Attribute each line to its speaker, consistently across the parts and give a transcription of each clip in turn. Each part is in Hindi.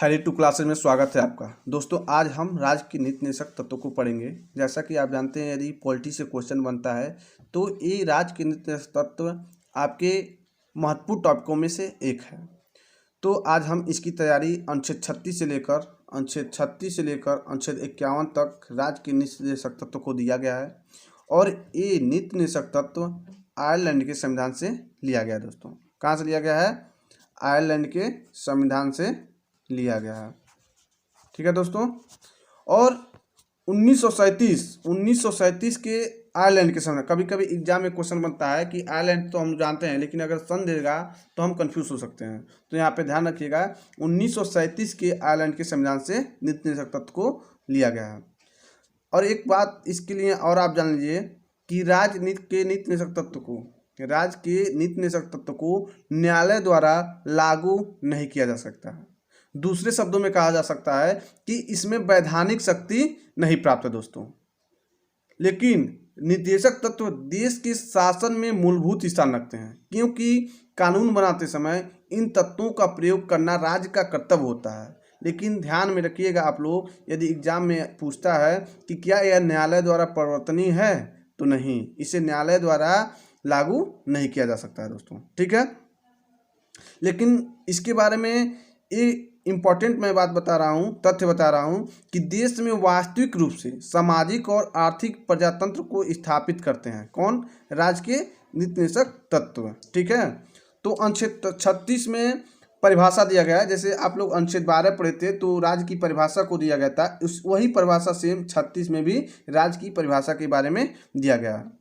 Speaker 1: हैरी टू क्लासेज में स्वागत है आपका। दोस्तों, आज हम राज्य के नीति निषेधक तत्वों को पढ़ेंगे। जैसा कि आप जानते हैं, यदि पॉलिटी से क्वेश्चन बनता है तो ये राज्य के नीति निषेधक तत्व आपके महत्वपूर्ण टॉपिकों में से एक है। तो आज हम इसकी तैयारी अनुच्छेद 36 से लेकर अनुच्छेद 51 तक राज्य के नीति निषेधक तत्व को दिया गया है और ये नीति निषेधक तत्व आयरलैंड के संविधान से लिया गया है। दोस्तों, कहाँ से लिया गया है? आयरलैंड के संविधान से लिया गया है। ठीक है दोस्तों। और 1937 के आयरलैंड के संविधान, कभी कभी एग्जाम में क्वेश्चन बनता है कि आयरलैंड तो हम जानते हैं, लेकिन अगर सन देगा तो हम कंफ्यूज हो सकते हैं। तो यहाँ पे ध्यान रखिएगा, 1937 के आयरलैंड के संविधान से नीति निषेधक तत्व को लिया गया है। और एक बात इसके लिए और आप जान लीजिए कि राज्य के नीति निषेधक तत्व को न्यायालय द्वारा लागू नहीं किया जा सकता है। दूसरे शब्दों में कहा जा सकता है कि इसमें वैधानिक शक्ति नहीं प्राप्त है दोस्तों। लेकिन निदेशक तत्व देश के शासन में मूलभूत स्थान रखते हैं, क्योंकि कानून बनाते समय इन तत्वों का प्रयोग करना राज्य का कर्तव्य होता है। लेकिन ध्यान में रखिएगा आप लोग, यदि एग्जाम में पूछता है कि क्या यह न्यायालय द्वारा परिवर्तनीय है, तो नहीं, इसे न्यायालय द्वारा लागू नहीं किया जा सकता है दोस्तों। ठीक है। लेकिन इसके बारे में ये इम्पॉर्टेंट मैं बात बता रहा हूँ, तथ्य बता रहा हूँ कि देश में वास्तविक रूप से सामाजिक और आर्थिक प्रजातंत्र को स्थापित करते हैं कौन? राज्य के नीति निषेधक तत्व। ठीक है। तो अनुच्छेद 36 में परिभाषा दिया गया है। जैसे आप लोग अनुच्छेद 12 पढ़े थे तो राज्य की परिभाषा को दिया गया था, वही परिभाषा सेम 36 में भी राज्य की परिभाषा के बारे में दिया गया है।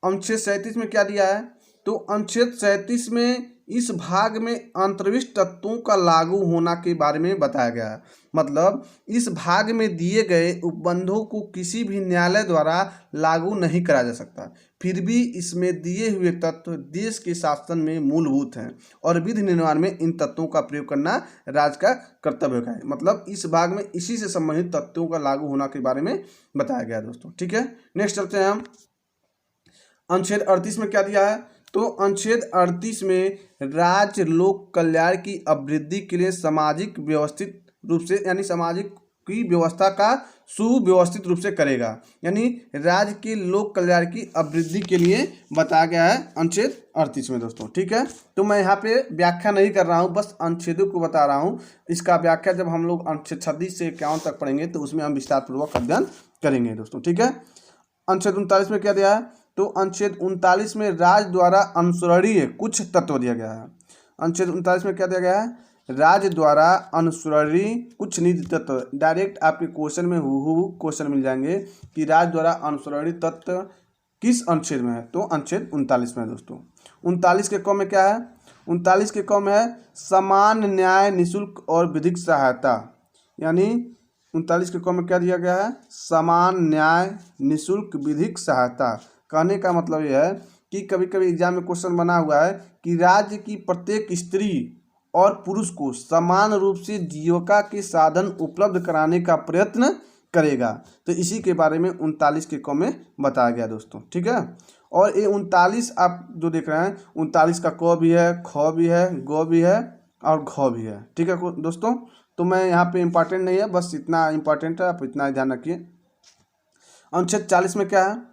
Speaker 1: अनुच्छेद 37 में क्या दिया है? तो अनुच्छेद 37 में इस भाग में अंतर्विष्ट तत्वों का लागू होना के बारे में बताया गया है। मतलब इस भाग में दिए गए उपबंधों को किसी भी न्यायालय द्वारा लागू नहीं करा जा सकता, फिर भी इसमें दिए हुए तत्व देश के शासन में मूलभूत हैं और विधि निर्माण में इन तत्वों का प्रयोग करना राज्य का कर्तव्य है। मतलब इस भाग में इसी से संबंधित तत्वों का लागू होना के बारे में बताया गया दोस्तों। ठीक है। नेक्स्ट चलते हैं हम। अनुच्छेद 38 में क्या दिया है? तो अनुच्छेद 38 में राज्य लोक कल्याण की अभिवृद्धि के लिए सामाजिक व्यवस्थित रूप से, यानी सामाजिक की व्यवस्था का सुव्यवस्थित रूप से करेगा, यानी राज्य के लोक कल्याण की अभिवृद्धि के लिए बताया गया है अनुच्छेद 38 में दोस्तों। ठीक है। तो मैं यहाँ पे व्याख्या नहीं कर रहा हूँ, बस अनुच्छेदों को बता रहा हूँ। इसका व्याख्या जब हम लोग अनुच्छेद 36 से 51 तक पढ़ेंगे तो उसमें हम विस्तार पूर्वक अध्ययन करेंगे दोस्तों। ठीक है। अनुच्छेद 39 में क्या दिया है? तो अनुच्छेद 39 में राज्य द्वारा अनुसरणीय कुछ तत्व दिया गया है। अनुच्छेद 39 में क्या दिया गया है? राज्य द्वारा अनुसरणीय कुछ नीति तत्व। डायरेक्ट आपके क्वेश्चन में हूबहू क्वेश्चन मिल जाएंगे कि राज्य द्वारा अनुसरणीय तत्व किस अनुच्छेद में है? तो अनुच्छेद 39 में है दोस्तों। 39 के क में क्या है? 39 के क में है समान न्याय, निःशुल्क और विधिक सहायता। यानी 39 के क में क्या दिया गया है? समान न्याय, निःशुल्क, विधिक सहायता। कहने का मतलब यह है कि कभी कभी एग्जाम में क्वेश्चन बना हुआ है कि राज्य की प्रत्येक स्त्री और पुरुष को समान रूप से जीविका के साधन उपलब्ध कराने का प्रयत्न करेगा। तो इसी के बारे में 39 के क में बताया गया दोस्तों। ठीक है। और ये 39 आप जो देख रहे हैं, 39 का क भी है, ख भी है, ग भी है और घ भी है। ठीक है दोस्तों। तो मैं यहाँ पे इम्पॉर्टेंट नहीं है, बस इतना इम्पॉर्टेंट है, आप इतना ही ध्यान रखिए। अनुच्छेद 40 में क्या है?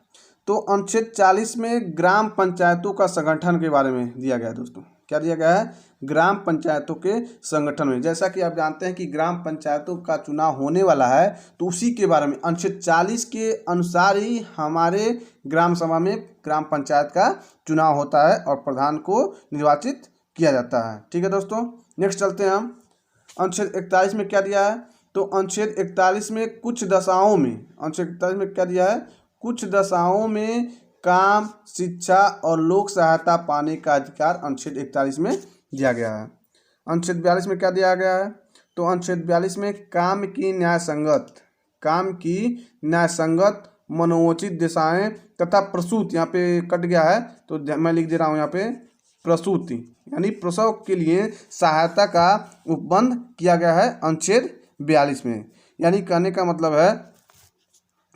Speaker 1: तो अनुच्छेद 40 में ग्राम पंचायतों का संगठन के बारे में दिया गया है दोस्तों। क्या दिया गया है? ग्राम पंचायतों के संगठन में। जैसा कि आप जानते हैं कि ग्राम पंचायतों का चुनाव होने वाला है, तो उसी के बारे में अनुच्छेद 40 के अनुसार ही हमारे ग्राम सभा में ग्राम पंचायत का चुनाव होता है और प्रधान को निर्वाचित किया जाता है। ठीक है दोस्तों। नेक्स्ट चलते हैं हम। अनुच्छेद 41 में क्या दिया है? तो अनुच्छेद 41 में कुछ दशाओं में, अनुच्छेद 41 में क्या दिया है? कुछ दशाओं में काम, शिक्षा और लोक सहायता पाने का अधिकार अनुच्छेद 41 में दिया गया है। अनुच्छेद 42 में क्या दिया गया है? तो अनुच्छेद 42 में काम की न्यायसंगत मनोचित दिशाएं तथा प्रसूति, यहाँ पे कट गया है तो मैं लिख दे रहा हूँ यहाँ पे प्रसूति, यानी प्रसव के लिए सहायता का उपबंध किया गया है अनुच्छेद 42 में। यानी कहने का मतलब है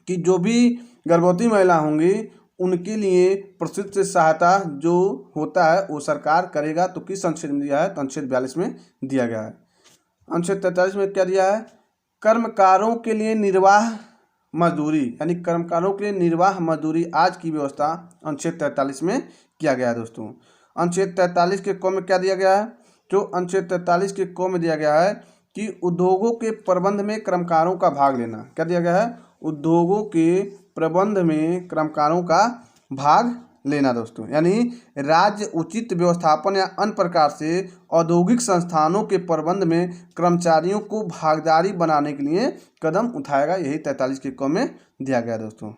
Speaker 1: कि जो भी गर्भवती महिला होंगी उनके लिए प्रसूति से सहायता जो होता है वो सरकार करेगा। तो किस अनुच्छेद में दिया है? तो अनुच्छेद 42 में दिया गया है। अनुच्छेद 43 में क्या दिया है, कर्मकारों के लिए निर्वाह मजदूरी, यानी कर्मकारों के लिए निर्वाह मजदूरी आज की व्यवस्था अनुच्छेद 43 में किया गया है दोस्तों। अनुच्छेद 43 के क में क्या दिया गया है, जो अनुच्छेद 43 के क में दिया गया है कि उद्योगों के प्रबंध में कर्मकारों का भाग लेना। क्या दिया गया है, उद्योगों के प्रबंध में कर्मकारों का भाग लेना दोस्तों, यानी राज्य उचित व्यवस्थापन या अन्य प्रकार से औद्योगिक संस्थानों के प्रबंध में कर्मचारियों को भागीदारी बनाने के लिए कदम उठाएगा। यही 43 के क में दिया गया दोस्तों।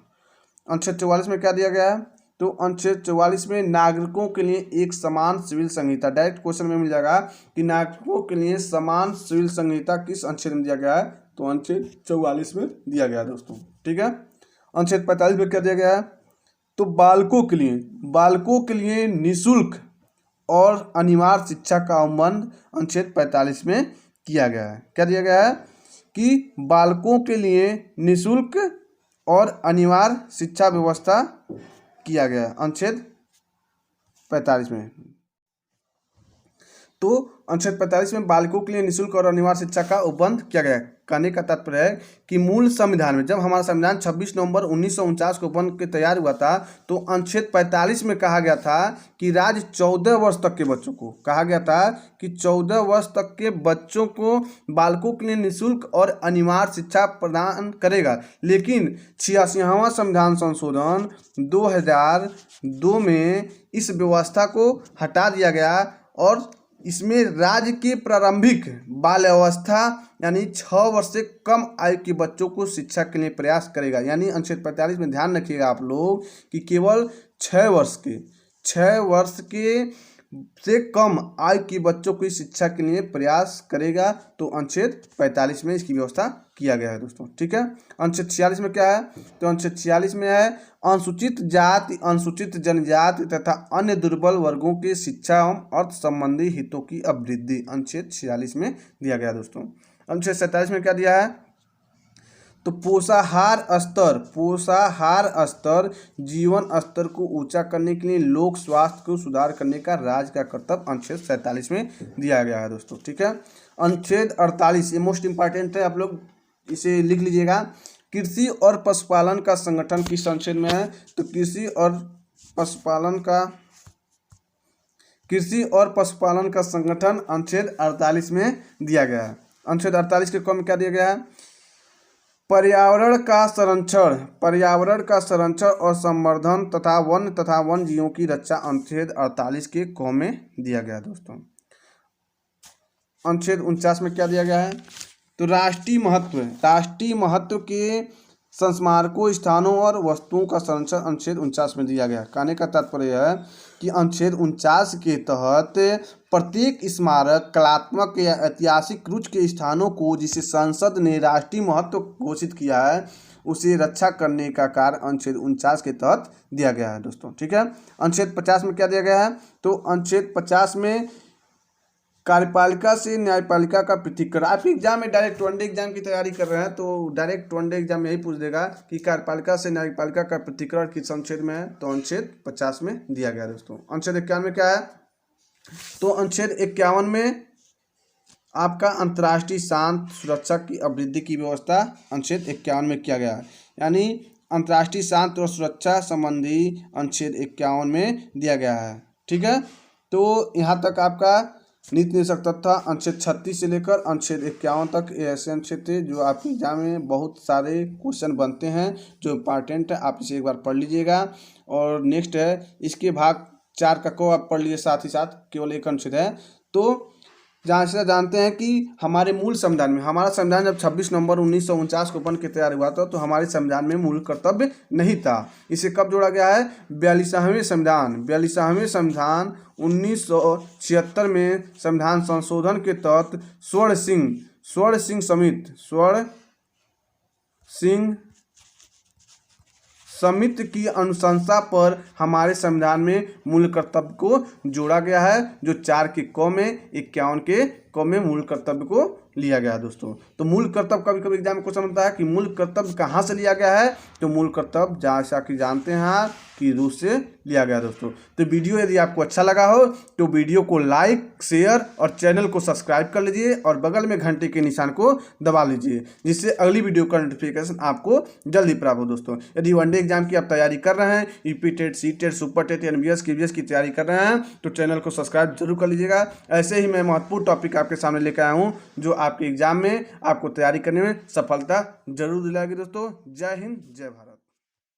Speaker 1: अनुच्छेद 44 में क्या दिया गया है, तो अनुच्छेद 44 में नागरिकों के लिए एक समान सिविल संहिता, डायरेक्ट क्वेश्चन में मिल जाएगा कि नागरिकों के लिए समान सिविल संहिता किस अनुच्छेद में दिया गया है, तो अनुच्छेद 44 में दिया गया दोस्तों। ठीक है। अनुच्छेद 45 में क्या दिया गया है, तो बालकों के लिए निःशुल्क और अनिवार्य शिक्षा का अनुबंध अनुच्छेद 45 में किया गया है। क्या दिया गया है कि बालकों के लिए निःशुल्क और अनिवार्य शिक्षा व्यवस्था किया गया है अनुच्छेद 45 में। तो अनुच्छेद 45 में बालकों के लिए निःशुल्क और अनिवार्य शिक्षा का उपबंध किया गया है। कहने का तात्पर्य है कि मूल संविधान में, जब हमारा संविधान 26 नवंबर 1949 को बन के तैयार हुआ था, तो अनुच्छेद 45 में कहा गया था कि राज्य 14 वर्ष तक के बच्चों को, कहा गया था कि 14 वर्ष तक के बच्चों को बालकों के लिए निःशुल्क और अनिवार्य शिक्षा प्रदान करेगा। लेकिन 86वां संविधान संशोधन 2002 में इस व्यवस्था को हटा दिया गया और इसमें राज्य के प्रारंभिक बाल्यावस्था यानी 6 वर्ष से कम आयु के बच्चों को शिक्षा के लिए प्रयास करेगा। यानी अनुच्छेद 45 में ध्यान रखिएगा आप लोग कि केवल 6 वर्ष के से कम आयु के बच्चों की शिक्षा के लिए प्रयास करेगा। तो अनुच्छेद 45 में इसकी व्यवस्था किया गया है दोस्तों। ठीक है। अनुच्छेद 46 में क्या है, तो अनुच्छेद 46 में है अनुसूचित जाति, अनुसूचित जनजाति तथा अन्य दुर्बल वर्गों की शिक्षा एवं अर्थ संबंधी हितों की अभिवृद्धि, अनुच्छेद 46 में दिया गया दोस्तों। अनुच्छेद 47 में क्या दिया है, तो पोषाहार स्तर जीवन स्तर को ऊंचा करने के लिए लोक स्वास्थ्य को सुधार करने का राज्य का कर्तव्य अनुच्छेद 47 में दिया गया है दोस्तों। ठीक है। अनुच्छेद 48 ये मोस्ट इंपॉर्टेंट है, आप लोग इसे लिख लीजिएगा। कृषि और पशुपालन का संगठन किस अनुच्छेद में है, तो कृषि और पशुपालन का संगठन अनुच्छेद 48 में दिया गया है। अनुच्छेद 48 के क्रम में क्या दिया गया है, पर्यावरण का संरक्षण और संवर्धन तथा वन जीवों की रक्षा अनुच्छेद 48 के क में दिया गया है दोस्तों। अनुच्छेद 49 में क्या दिया गया है, तो राष्ट्रीय महत्व के संस्मारकों स्थानों और वस्तुओं का संरक्षण अनुच्छेद 49 में दिया गया। कहने का तात्पर्य है कि अनुच्छेद 49 के तहत प्रत्येक स्मारक, कलात्मक या ऐतिहासिक रुचि के स्थानों को जिसे संसद ने राष्ट्रीय महत्व घोषित किया है उसे रक्षा करने का कार्य अनुच्छेद 49 के तहत दिया गया है दोस्तों। ठीक है। अनुच्छेद 50 में क्या दिया गया है, तो अनुच्छेद 50 में कार्यपालिका से न्यायपालिका का पृथक्करण। आप एग्जाम में डायरेक्ट वनडे एग्जाम की तैयारी कर रहे हैं तो डायरेक्ट वनडे एग्जाम में यही पूछ देगा कि कार्यपालिका से न्यायपालिका का पृथक्करण किस अनुच्छेद में है, तो अनुच्छेद 50 में दिया गया दोस्तों। अनुच्छेद 51 में क्या है, तो अनुच्छेद 51 में आपका अंतर्राष्ट्रीय शांति सुरक्षा की अभिवृद्धि की व्यवस्था अनुच्छेद 51 में किया गया है। यानी अंतर्राष्ट्रीय शांति और सुरक्षा संबंधी अनुच्छेद 51 में दिया गया है। ठीक है। तो यहाँ तक आपका नीति निषेधक तथा अनुच्छेद 36 से लेकर अनुच्छेद 51 तक ऐसे अनुच्छेद थे जो आपके एग्जाम में बहुत सारे क्वेश्चन बनते हैं, जो इम्पॉर्टेंट है। आप इसे एक बार पढ़ लीजिएगा। और नेक्स्ट है इसके भाग 4 का को आप पढ़ लीजिए, साथ ही साथ केवल एक अनुच्छेद है। तो जहाँ से जानते हैं कि हमारे मूल संविधान में, हमारा संविधान जब 26 नवंबर 1949 को बन के तैयार हुआ था तो हमारे संविधान में मूल कर्तव्य नहीं था। इसे कब जोड़ा गया है, 42वें संविधान 1976 में संविधान संशोधन के तहत स्वर्ण सिंह समिति की अनुशंसा पर हमारे संविधान में मूल कर्तव्य को जोड़ा गया है, जो 4 के क में 51 के क में मूल कर्तव्य को लिया गया है दोस्तों। तो मूल कर्तव्य कभी कभी एग्जाम में क्वेश्चन होता है कि मूल कर्तव्य कहाँ से लिया गया है, तो मूल कर्तव्य जैसा कि जानते हैं कि रूस से लिया गया दोस्तों। तो वीडियो यदि आपको अच्छा लगा हो तो वीडियो को लाइक, शेयर और चैनल को सब्सक्राइब कर लीजिए और बगल में घंटे के निशान को दबा लीजिए, जिससे अगली वीडियो का नोटिफिकेशन आपको जल्दी प्राप्त हो दोस्तों। यदि वनडे एग्जाम की आप तैयारी कर रहे हैं, UP TET, C TET, super TET, NBS, KVS की तैयारी कर रहे हैं, तो चैनल को सब्सक्राइब जरूर कर लीजिएगा। ऐसे ही मैं महत्वपूर्ण टॉपिक आपके सामने लेकर आया हूँ जो आपके एग्जाम में आपको तैयारी करने में सफलता जरूर दिलाएगी दोस्तों। जय हिंद, जय भारत।